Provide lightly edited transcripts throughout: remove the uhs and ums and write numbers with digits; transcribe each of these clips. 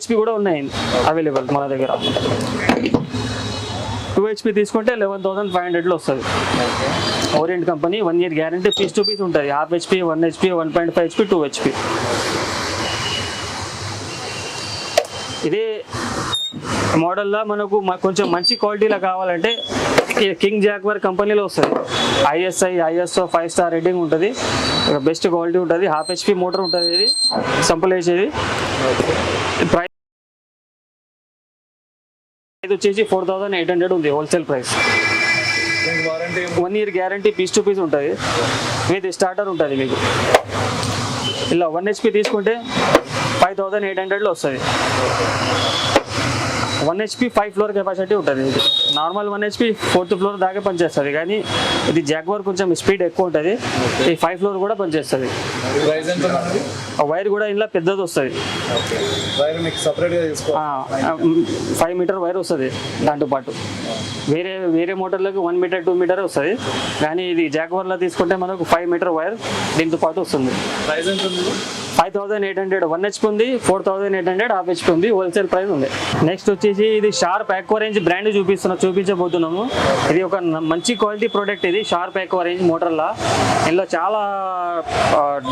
HP కూడా ఉన్నాయి available మన దగ్గర. 2 HP తీసుకుంటే 11,500లో వస్తుంది. Orient company 1 year guarantee, piece to piece ఉంటుంది. Half HP, 1 HP, 1.5 HP, 2 HP. ఇదే మోడల్లో మనకు కొంచెం మంచి క్వాలిటీలో కావాలంటే కింగ్ జాగ్వార్ కంపెనీలో వస్తుంది. ISO 5 star రేటింగ్ ఉంటుంది, బెస్ట్ క్వాలిటీ ఉంటుంది. హాఫ్ HP మోటార్ ఉంటుంది. ఇది సంపుల్ వేసేది. ప్రైస్ వచ్చేసి 4,800 ఉంది wholesale price. 1 year guarantee, piece to piece ఉంటుంది. విత్ స్టార్టర్ ఉంటుంది మీకు. ఇలా 1 HP తీసుకుంటే 5,800లో వస్తుంది. 1 HP 5 floor కెపాసిటీ ఉంటుంది. ఇది నార్మల్ 1 HP 4th floor దాకా పనిచేస్తుంది, కానీ ఇది జాగ్వార్ కొంచెం స్పీడ్ ఎక్కువ ఉంటుంది. ఈ 5 floor కూడా పనిచేస్తుంది. వైర్ కూడా ఇంట్లో పెద్దది వస్తుంది. 5 meter వైర్ వస్తుంది దాంతో పాటు. వేరే మోటార్లకు 1 meter 2 meter వస్తుంది, కానీ ఇది జాగ్వార్లో తీసుకుంటే మనకు 5 meter వైర్ దీంతో పాటు వస్తుంది. 5,800 1 HP ఉంది, 4,800 హాఫ్ HP ఉంది. హోల్సేల్ ప్రైస్ ఉంది. నెక్స్ట్ వచ్చేసి ఇది షార్ప్ ఆక్వారేంజ్ బ్రాండ్ చూపించబోతున్నాము. ఇది ఒక మంచి క్వాలిటీ ప్రోడక్ట్. ఇది షార్ప్ ఆక్వారేంజ్ మోటార్లా. ఇందులో చాలా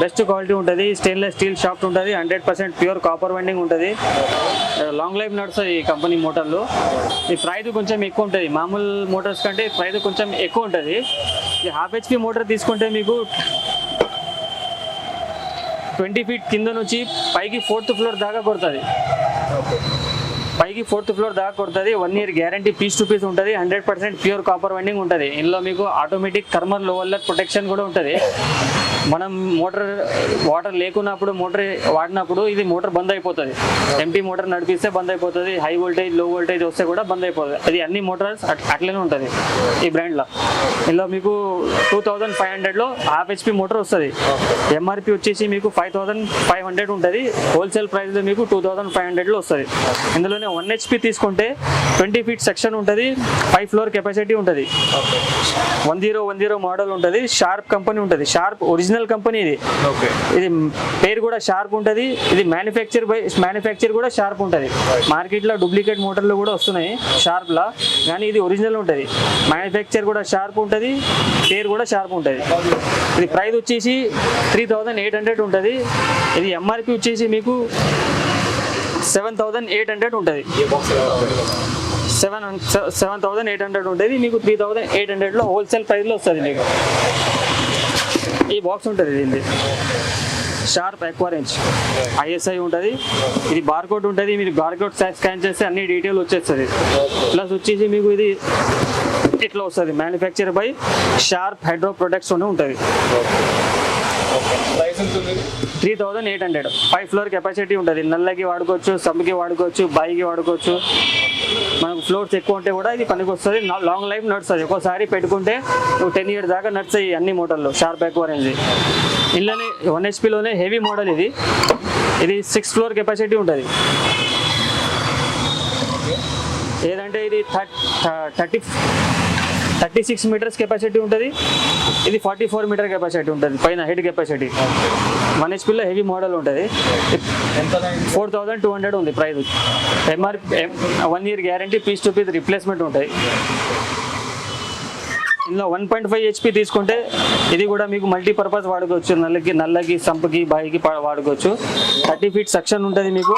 బెస్ట్ క్వాలిటీ ఉంటుంది. స్టెయిన్లెస్ స్టీల్ షాఫ్ట్ ఉంటుంది. 100% ప్యూర్ కాపర్ వైండింగ్ ఉంటుంది. లాంగ్ లైఫ్ నడుస్తుంది ఈ కంపెనీ మోటార్లు. ఈ ప్రైస్ కొంచెం ఎక్కువ ఉంటుంది. మామూలు మోటార్స్ కంటే ప్రైస్ కొంచెం ఎక్కువ ఉంటుంది. ఈ హాఫ్ HP మోటార్ తీసుకుంటే మీకు 20 feet కింద నుంచి పైకి 4th floor దాకా కొడుతుంది. 1 year guarantee, piece to piece ఉంటుంది. 100% ప్యూర్ కాపర్ వైండింగ్ ఉంటుంది. ఇందులో మీకు ఆటోమేటిక్ థర్మల్ లోవర్ ప్రొటెక్షన్ కూడా ఉంటుంది. మనం వాటర్ లేకున్నప్పుడు మోటార్ వాడినప్పుడు ఇది మోటార్ బంద్ అయిపోతుంది. ఎంటీ మోటార్ నడిపిస్తే బంద్ అయిపోతుంది. హై వోల్టేజ్, లో వోల్టేజ్ వస్తే కూడా బంద్ అయిపోతుంది. అది అన్ని మోటార్స్ అట్లనే ఉంటుంది ఈ బ్రాండ్లో. ఇందులో మీకు 2,500లో హాఫ్ HP మోటార్ వస్తుంది. MRP వచ్చేసి మీకు 5,500 ఉంటుంది. హోల్సేల్ ప్రైస్లో మీకు 2,500లో వస్తుంది. ఇందులోనే 1 HP తీసుకుంటే 20 feet సెక్షన్ ఉంటుంది. 5 floor కెపాసిటీ ఉంటుంది. 1010 మోడల్ ఉంటుంది. షార్ప్ కంపెనీ ఉంటుంది. షార్ప్ ఒరిజినల్ కంపెనీ ఇది. ఇది పేరు కూడా షార్ప్ ఉంటుంది. ఇది మ్యానుఫ్యాక్చర్ కూడా షార్ప్ ఉంటుంది. మార్కెట్లో డూప్లికేట్ మోటార్లు కూడా వస్తున్నాయి షార్ప్లా, కానీ ఇది ఒరిజినల్ ఉంటుంది. మ్యానుఫ్యాక్చర్ కూడా షార్ప్ ఉంటుంది, పేరు కూడా షార్ప్ ఉంటుంది. ఇది ప్రైస్ వచ్చేసి 3,800 ఉంటుంది. ఇది MRP వచ్చేసి మీకు 7,800 ఉంటుంది. 7,800 ఉంటుంది. మీకు 3,800లో హోల్సేల్ ప్రైస్లో వస్తుంది. మీకు ఈ బాక్స్ ఉంటుంది. దీన్ని షార్ప్ ఆక్వారేంజ్ ISI ఉంటుంది. ఇది బార్కోడ్ ఉంటుంది. మీరు బార్కోడ్ స్కాన్ చేస్తే అన్ని డీటెయిల్ వచ్చేస్తుంది. ప్లస్ వచ్చేసి మీకు ఇది ఇట్లా వస్తుంది. Manufacture by sharp hydro products ఉంటుంది. 3,800 5 floor కెపాసిటీ ఉంటుంది. నల్లకి వాడుకోవచ్చు, సబ్కి వాడుకోవచ్చు, బాయికి వాడుకోవచ్చు. మనకు ఫ్లోర్స్ ఎక్కువ ఉంటే కూడా ఇది పనికి వస్తుంది. లాంగ్ లైఫ్ నడుస్తుంది. ఒక్కోసారి పెట్టుకుంటే 10 years దాకా నడుస్తాయి అన్ని మోటార్లు. షార్ప్ ఆక్వారేంజ్ ఇందులోనే 1 HPలోనే హెవీ మోడల్. ఇది 6 floor కెపాసిటీ ఉంటుంది. ఏదంటే ఇది 36 meters కెపాసిటీ ఉంటుంది. ఇది 44 meter కెపాసిటీ ఉంటుంది. పైన హెడ్ కెపాసిటీ 1 HPలో హెవీ మోడల్ ఉంటుంది. 4,200 ఉంది price. MRP 1 year guarantee, piece to piece replacement ఉంటాయి. ఇందులో 1.5 HP తీసుకుంటే ఇది కూడా మీకు మల్టీపర్పస్ వాడుకోవచ్చు. నల్లకి, సంపుకి, బాయికి వాడుకోవచ్చు. 30 feet సెక్షన్ ఉంటుంది. మీకు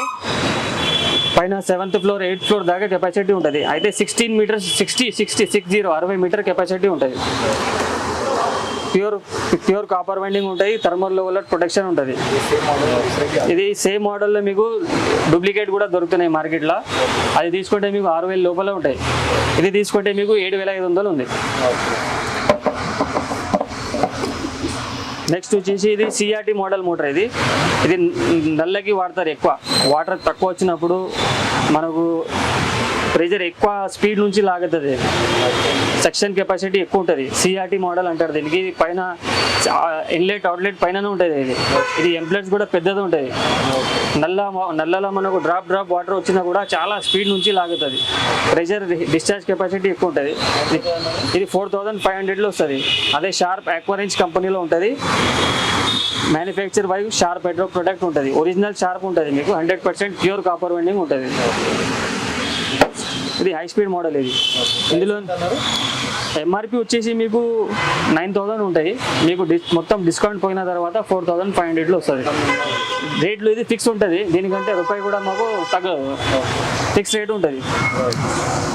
పైన 7th floor 8th floor దాకా కెపాసిటీ ఉంటుంది. అయితే 16 meters 60 meter కెపాసిటీ ఉంటుంది. ప్యూర్ కాపర్ వైండింగ్ ఉంటాయి. థర్మల్ లెవెల్ ప్రొటెక్షన్ ఉంటుంది. ఇది సేమ్ మోడల్లో మీకు డూప్లికేట్ కూడా దొరుకుతున్నాయి మార్కెట్లో. అది తీసుకుంటే మీకు 6,000 లోపల ఉంటాయి. ఇది తీసుకుంటే మీకు 7,500 ఉంది. నెక్స్ట్ వచ్చేసి ఇది CRT మోడల్ మోటార్. ఇది నల్లకి వాడతారు ఎక్కువ. వాటర్ తక్కువ వచ్చినప్పుడు మనకు ప్రెజర్ ఎక్కువ స్పీడ్ నుంచి లాగుతుంది. సెక్షన్ కెపాసిటీ ఎక్కువ ఉంటుంది. CRT మోడల్ అంటారు దీనికి. పైన ఇన్లెట్ అవుట్లెట్ పైననే ఉంటుంది. ఇది ఎంప్లెట్స్ కూడా పెద్దది ఉంటుంది. నల్లలో మనకు డ్రాప్ వాటర్ వచ్చినా కూడా చాలా స్పీడ్ నుంచి లాగుతుంది. ప్రెజర్ డిశ్చార్జ్ కెపాసిటీ ఎక్కువ ఉంటుంది. ఇది 4,500లో వస్తుంది. అదే షార్ప్ ఆక్వారేంజ్ కంపెనీలో ఉంటుంది. Manufacture by sharp hydro product ఉంటుంది, ఒరిజినల్ షార్ప్ ఉంటుంది మీకు, 100% ప్యూర్ కాపర్ వైండింగ్ ఉంటుంది. ఇది హై స్పీడ్ మోడల్. ఇది ఇందులో ఎంఆర్పి వచ్చేసి మీకు 9,000 ఉంటాయి, మీకు మొత్తం డిస్కౌంట్ పోయిన తర్వాత 4,500లో వస్తుంది. రేట్లు ఇది ఫిక్స్ ఉంటుంది, దీనికంటే రూపాయి కూడా మాకు తగ్గదు, ఫిక్స్ రేట్ ఉంటుంది.